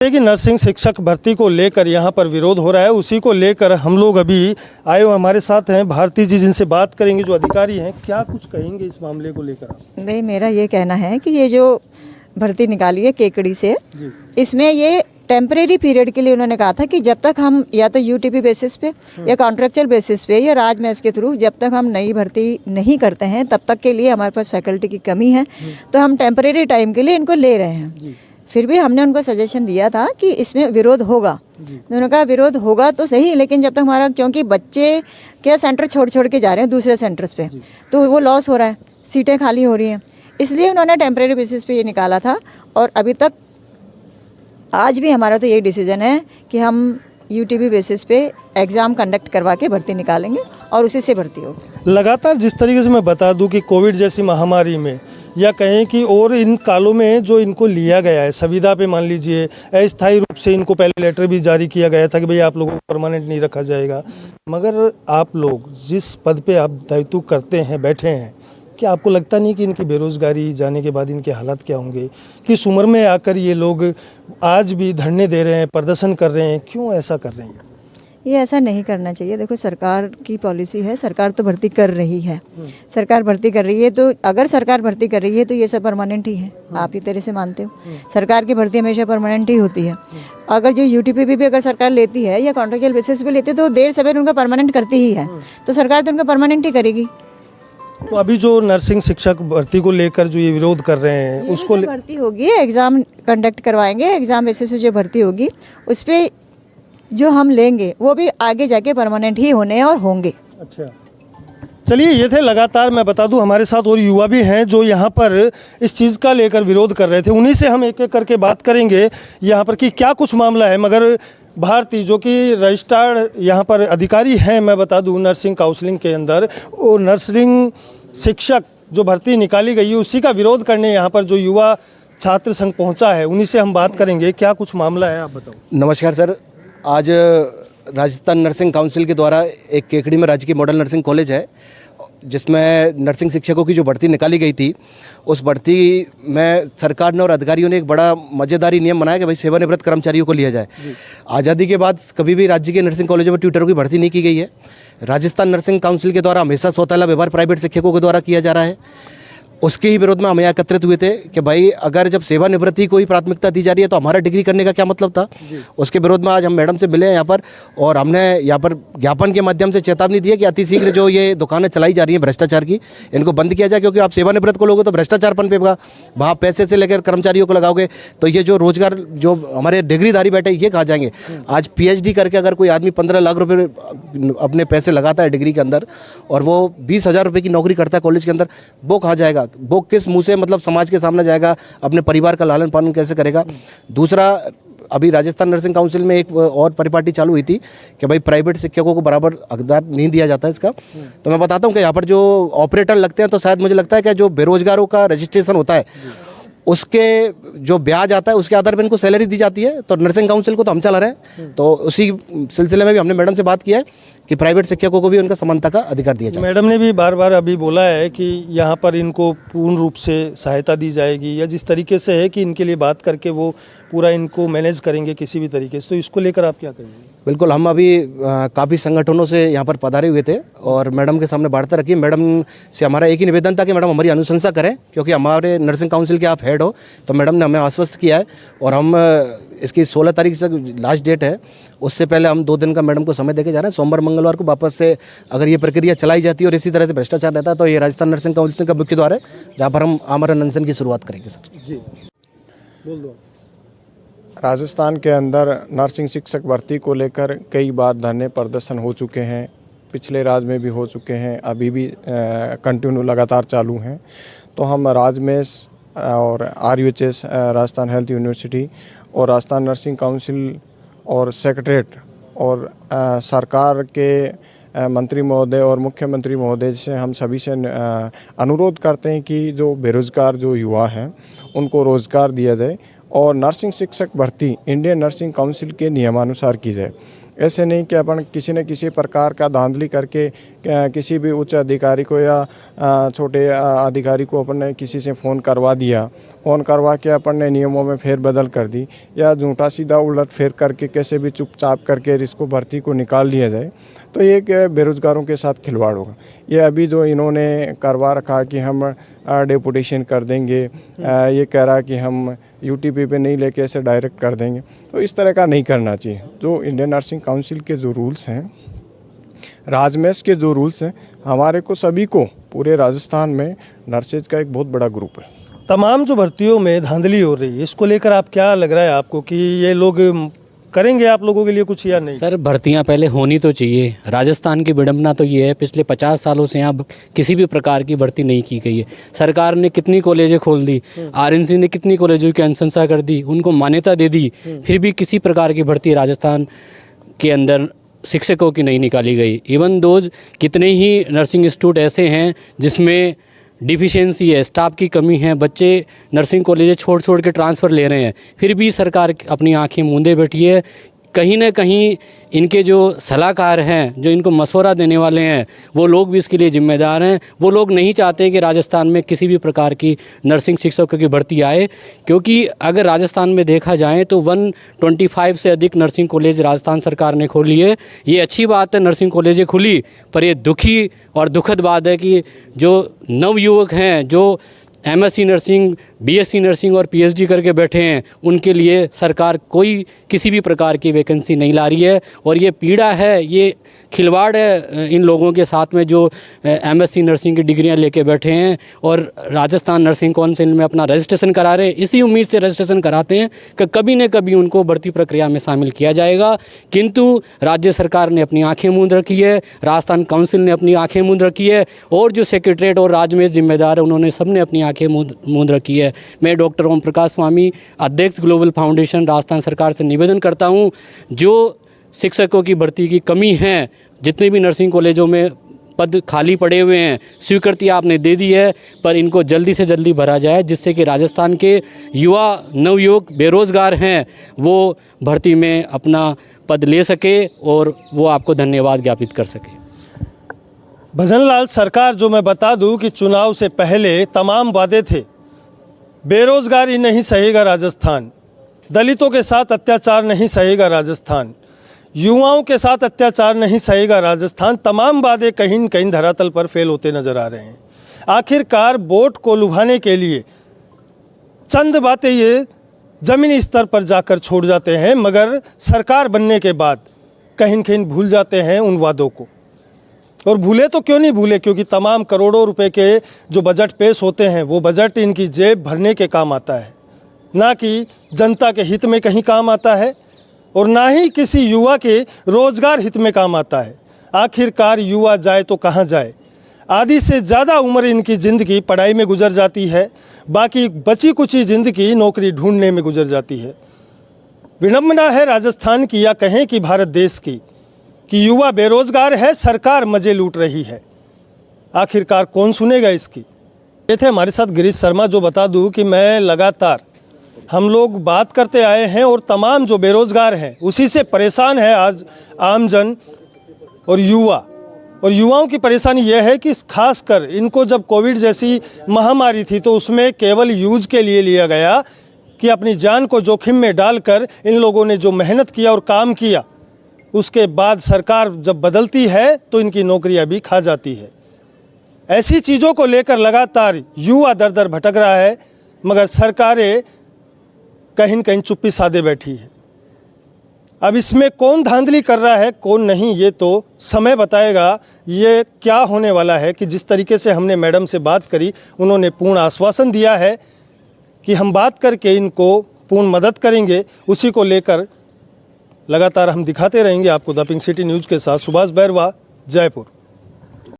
कि नर्सिंग शिक्षक भर्ती को लेकर यहाँ पर विरोध हो रहा है, उसी को लेकर हम लोग अभी आए और हमारे साथ हैं भारती जी, जिनसे बात करेंगे, जो अधिकारी हैं। क्या कुछ कहेंगे इस मामले को लेकर? नहीं, मेरा ये कहना है कि ये जो भर्ती निकाली है केकड़ी से, इसमें ये टेम्परेरी पीरियड के लिए उन्होंने कहा था कि जब तक हम या तो यूटीपी बेसिस पे या कॉन्ट्रेक्चुअल बेसिस पे या राजमेस के थ्रू जब तक हम नई भर्ती नहीं करते हैं तब तक के लिए हमारे पास फैकल्टी की कमी है, तो हम टेम्परेरी टाइम के लिए इनको ले रहे हैं। फिर भी हमने उनको सजेशन दिया था कि इसमें विरोध होगा। उन्होंने कहा विरोध होगा तो सही, लेकिन जब तक हमारा, क्योंकि बच्चे क्या सेंटर छोड़ के जा रहे हैं दूसरे सेंटर्स पे, तो वो लॉस हो रहा है, सीटें खाली हो रही हैं, इसलिए उन्होंने टेम्परेरी बेसिस पे ये निकाला था। और अभी तक आज भी हमारा तो यही डिसीजन है कि हम यूटीपी बेसिस पे एग्ज़ाम कंडक्ट करवा के भर्ती निकालेंगे और उसी से भर्ती होगी। लगातार जिस तरीके से मैं बता दूं कि कोविड जैसी महामारी में, या कहें कि और इन कालों में जो इनको लिया गया है संविदा पे, मान लीजिए अस्थायी रूप से इनको पहले लेटर भी जारी किया गया था कि भाई आप लोगों को परमानेंट नहीं रखा जाएगा, मगर आप लोग जिस पद पे आप दायित्व करते हैं, बैठे हैं, क्या आपको लगता नहीं कि इनकी बेरोजगारी जाने के बाद इनके हालात क्या होंगे? किस उम्र में आकर ये लोग आज भी धरने दे रहे हैं, प्रदर्शन कर रहे हैं, क्यों ऐसा कर रहे हैं? ये ऐसा नहीं करना चाहिए। देखो, सरकार की पॉलिसी है, सरकार तो भर्ती कर रही है, सरकार भर्ती कर रही है, तो अगर सरकार भर्ती कर रही है तो ये सब परमानेंट ही है। आप ही तरह से मानते हो, सरकार की भर्ती हमेशा परमानेंट ही होती है। अगर जो यूटीपी भी अगर सरकार लेती है या कॉन्ट्रेक्चुअल बेसिस पे लेती है तो देर सवेर उनका परमानेंट करती ही है, तो सरकार तो उनका परमानेंट ही करेगी। तो अभी जो नर्सिंग शिक्षक भर्ती को लेकर जो ये विरोध कर रहे हैं, उसको भर्ती होगी, एग्ज़ाम कंडक्ट करवाएंगे, एग्ज़ाम बेसिस पे जो भर्ती होगी उस पर जो हम लेंगे वो भी आगे जाके परमानेंट ही होने हैं और होंगे। अच्छा, चलिए, ये थे लगातार, मैं बता दूं हमारे साथ और युवा भी हैं जो यहाँ पर इस चीज़ का लेकर विरोध कर रहे थे। उन्हीं से हम एक एक करके बात करेंगे यहाँ पर कि क्या कुछ मामला है। मगर भारती, जो कि रजिस्ट्रार यहाँ पर अधिकारी हैं, मैं बता दूं नर्सिंग काउंसलिंग के अंदर, वो नर्सिंग शिक्षक जो भर्ती निकाली गई है उसी का विरोध करने यहाँ पर जो युवा छात्र संघ पहुँचा है, उन्हीं से हम बात करेंगे। क्या कुछ मामला है, आप बताओ। नमस्कार सर, आज राजस्थान नर्सिंग काउंसिल के द्वारा एक केकड़ी में राजकीय मॉडल नर्सिंग कॉलेज है, जिसमें नर्सिंग शिक्षकों की जो भर्ती निकाली गई थी, उस भर्ती में सरकार ने और अधिकारियों ने एक बड़ा मज़ेदारी नियम बनाया कि भाई सेवानिवृत्त कर्मचारियों को लिया जाए। आज़ादी के बाद कभी भी राज्य के नर्सिंग कॉलेजों में ट्यूटरों की भर्ती नहीं की गई है। राजस्थान नर्सिंग काउंसिल के द्वारा हमेशा सौतेला व्यवहार प्राइवेट शिक्षकों के द्वारा किया जा रहा है। उसके ही विरोध में हम यहाँ एकत्रित हुए थे कि भाई अगर जब सेवानिवृत्ति को ही प्राथमिकता दी जा रही है तो हमारा डिग्री करने का क्या मतलब था। उसके विरोध में आज हम मैडम से मिले हैं यहाँ पर, और हमने यहाँ पर ज्ञापन के माध्यम से चेतावनी दी है कि अतिशीघ्र जो ये दुकानें चलाई जा रही हैं भ्रष्टाचार की, इनको बंद किया जाए, क्योंकि आप सेवानिवृत्त को लोगे तो भ्रष्टाचार पनपेगा। वहाँ पैसे से लेकर कर्मचारियों को लगाओगे तो ये जो रोजगार, जो हमारे डिग्रीधारी बैठे, ये कहाँ जाएंगे? आज PhD करके अगर कोई आदमी 15 लाख रुपये अपने पैसे लगाता है डिग्री के अंदर और वो 20,000 रुपये की नौकरी करता है कॉलेज के अंदर, वो कहाँ जाएगा? वो किस मुँह से मतलब समाज के सामने जाएगा? अपने परिवार का लालन पालन कैसे करेगा? दूसरा, अभी राजस्थान नर्सिंग काउंसिल में एक और परिपाटी चालू हुई थी कि भाई प्राइवेट शिक्षकों को बराबर हकदार नहीं दिया जाता है इसका। तो मैं बताता हूँ कि यहाँ पर जो ऑपरेटर लगते हैं, तो शायद मुझे लगता है कि जो बेरोजगारों का रजिस्ट्रेशन होता है उसके जो ब्याज आता है उसके आधार पर इनको सैलरी दी जाती है। तो नर्सिंग काउंसिल को तो हम चला रहे हैं, तो उसी सिलसिले में भी हमने मैडम से बात किया है कि प्राइवेट शिक्षकों को भी उनका समानता का अधिकार दिया जाए। मैडम ने भी बार बार अभी बोला है कि यहाँ पर इनको पूर्ण रूप से सहायता दी जाएगी, या जिस तरीके से है कि इनके लिए बात करके वो पूरा इनको मैनेज करेंगे किसी भी तरीके से। तो इसको लेकर आप क्या कहेंगे? बिल्कुल, हम अभी काफ़ी संगठनों से यहाँ पर पधारे हुए थे और मैडम के सामने वार्ता रखी। मैडम से हमारा एक ही निवेदन था कि मैडम हमारी अनुशंसा करें, क्योंकि हमारे नर्सिंग काउंसिल के आप हेड हो। तो मैडम ने हमें आश्वस्त किया है और हम इसकी 16 तारीख से लास्ट डेट है, उससे पहले हम 2 दिन का मैडम को समय देके जा रहे हैं। सोमवार मंगलवार को वापस से अगर ये प्रक्रिया चलाई जाती है और इसी तरह से भ्रष्टाचार रहता है तो ये राजस्थान नर्सिंग काउंसिल का मुख्य द्वार है, जहाँ पर हम आमरण अनशन की शुरुआत करेंगे। सर जी, बोल दो। राजस्थान के अंदर नर्सिंग शिक्षक भर्ती को लेकर कई बार धरने प्रदर्शन हो चुके हैं, पिछले राज्य में भी हो चुके हैं, अभी भी कंटिन्यू लगातार चालू हैं। तो हम राजमेस और RUHS राजस्थान हेल्थ यूनिवर्सिटी और राजस्थान नर्सिंग काउंसिल और सेक्रेटरीट और सरकार के मंत्री महोदय और मुख्यमंत्री महोदय से हम सभी से अनुरोध करते हैं कि जो बेरोज़गार जो युवा हैं उनको रोज़गार दिया जाए और नर्सिंग शिक्षक भर्ती इंडियन नर्सिंग काउंसिल के नियमानुसार की जाए। ऐसे नहीं कि अपन किसी न किसी प्रकार का धांधली करके किसी भी उच्च अधिकारी को या छोटे अधिकारी को अपन ने किसी से फ़ोन करवा दिया, फ़ोन करवा के अपन ने नियमों में फेरबदल कर दी या झूठा सीधा उलट फेर करके कैसे भी चुपचाप करके इसको भर्ती को निकाल लिया जाए, तो ये बेरोज़गारों के साथ खिलवाड़ होगा। ये अभी जो इन्होंने करवा रखा कि हम डेपुटेशन कर देंगे, ये कह रहा कि हम यूटीपी पे नहीं लेके ऐसे डायरेक्ट कर देंगे, तो इस तरह का नहीं करना चाहिए। जो इंडियन नर्सिंग काउंसिल के जो रूल्स हैं, राजमेश के जो रूल्स हैं, हमारे को सभी को पूरे राजस्थान में नर्सेज का एक बहुत बड़ा ग्रुप है। तमाम जो भर्तियों में धांधली हो रही है, इसको लेकर आप क्या लग रहा है आपको कि ये लोग करेंगे आप लोगों के लिए कुछ या नहीं? सर, भर्तियां पहले होनी तो चाहिए। राजस्थान की विडंबना तो ये है, पिछले 50 सालों से यहाँ किसी भी प्रकार की भर्ती नहीं की गई है। सरकार ने कितनी कॉलेजें खोल दी, आरएनसी ने कितनी कॉलेजों की अनुशंसा कर दी, उनको मान्यता दे दी, फिर भी किसी प्रकार की भर्ती राजस्थान के अंदर शिक्षकों की नहीं निकाली गई। इवन दोज कितने ही नर्सिंग इंस्टीट्यूट ऐसे हैं जिसमें डिफिशियंसी है, स्टाफ की कमी है, बच्चे नर्सिंग कॉलेजें छोड़ के ट्रांसफ़र ले रहे हैं, फिर भी सरकार अपनी आंखें मूंदे बैठी है। कहीं ना कहीं इनके जो सलाहकार हैं, जो इनको मशवरा देने वाले हैं, वो लोग भी इसके लिए जिम्मेदार हैं। वो लोग नहीं चाहते कि राजस्थान में किसी भी प्रकार की नर्सिंग शिक्षकों की भर्ती आए, क्योंकि अगर राजस्थान में देखा जाए तो 125 से अधिक नर्सिंग कॉलेज राजस्थान सरकार ने खोली है। ये अच्छी बात है, नर्सिंग कॉलेजें खुली, पर ये दुखी और दुखद बात है कि जो नवयुवक हैं, जो एमएससी नर्सिंग, बीएससी नर्सिंग और पीएचडी करके बैठे हैं, उनके लिए सरकार कोई किसी भी प्रकार की वैकेंसी नहीं ला रही है। और ये पीड़ा है, ये खिलवाड़ है इन लोगों के साथ में जो एमएससी नर्सिंग की डिग्रियां लेके बैठे हैं और राजस्थान नर्सिंग काउंसिल में अपना रजिस्ट्रेशन करा रहे हैं। इसी उम्मीद से रजिस्ट्रेशन कराते हैं कि कभी न कभी उनको भर्ती प्रक्रिया में शामिल किया जाएगा, किंतु राज्य सरकार ने अपनी आँखें मूंद रखी है, राजस्थान काउंसिल ने अपनी आँखें मूंद रखी है, और जो सेक्रेटरीट और राजमेश जिम्मेदार है, उन्होंने सबने अपनी आंखें मूंद रखी है। मैं डॉक्टर ओम प्रकाश स्वामी, अध्यक्ष ग्लोबल फाउंडेशन, राजस्थान सरकार से निवेदन करता हूं, जो शिक्षकों की भर्ती की कमी है, जितने भी नर्सिंग कॉलेजों में पद खाली पड़े हुए हैं, स्वीकृति आपने दे दी है, पर इनको जल्दी से जल्दी भरा जाए, जिससे कि राजस्थान के युवा नवयुवक बेरोज़गार हैं वो भर्ती में अपना पद ले सके और वो आपको धन्यवाद ज्ञापित कर सके। भजनलाल, सरकार जो मैं बता दूं कि चुनाव से पहले तमाम वादे थे। बेरोजगारी नहीं सहेगा राजस्थान, दलितों के साथ अत्याचार नहीं सहेगा राजस्थान, युवाओं के साथ अत्याचार नहीं सहेगा राजस्थान। तमाम वादे कहीं न कहीं धरातल पर फेल होते नजर आ रहे हैं। आखिरकार वोट को लुभाने के लिए चंद बातें ये ज़मीनी स्तर पर जाकर छोड़ जाते हैं, मगर सरकार बनने के बाद कहीं न कहीं भूल जाते हैं उन वादों को। और भूले तो क्यों नहीं भूले, क्योंकि तमाम करोड़ों रुपए के जो बजट पेश होते हैं वो बजट इनकी जेब भरने के काम आता है, ना कि जनता के हित में कहीं काम आता है, और ना ही किसी युवा के रोजगार हित में काम आता है। आखिरकार युवा जाए तो कहाँ जाए? आधी से ज़्यादा उम्र इनकी ज़िंदगी पढ़ाई में गुजर जाती है, बाकी बची कुची ज़िंदगी नौकरी ढूंढने में गुजर जाती है। विडंबना है राजस्थान की, या कहें कि भारत देश की, कि युवा बेरोजगार है, सरकार मजे लूट रही है। आखिरकार कौन सुनेगा इसकी? ये थे हमारे साथ गिरीश शर्मा, जो बता दूं कि मैं लगातार हम लोग बात करते आए हैं और तमाम जो बेरोजगार हैं उसी से परेशान है आज आमजन और युवा। और युवाओं की परेशानी यह है कि खासकर इनको जब कोविड जैसी महामारी थी तो उसमें केवल यूज के लिए लिया गया कि अपनी जान को जोखिम में डालकर इन लोगों ने जो मेहनत किया और काम किया, उसके बाद सरकार जब बदलती है तो इनकी नौकरियां भी खा जाती है। ऐसी चीज़ों को लेकर लगातार युवा दर दर भटक रहा है, मगर सरकारें कहीं न कहीं चुप्पी साधे बैठी है। अब इसमें कौन धांधली कर रहा है, कौन नहीं, ये तो समय बताएगा। ये क्या होने वाला है कि जिस तरीके से हमने मैडम से बात करी, उन्होंने पूर्ण आश्वासन दिया है कि हम बात करके इनको पूर्ण मदद करेंगे। उसी को लेकर लगातार हम दिखाते रहेंगे आपको। द पिंक सिटी न्यूज़ के साथ सुभाष बैरवा, जयपुर।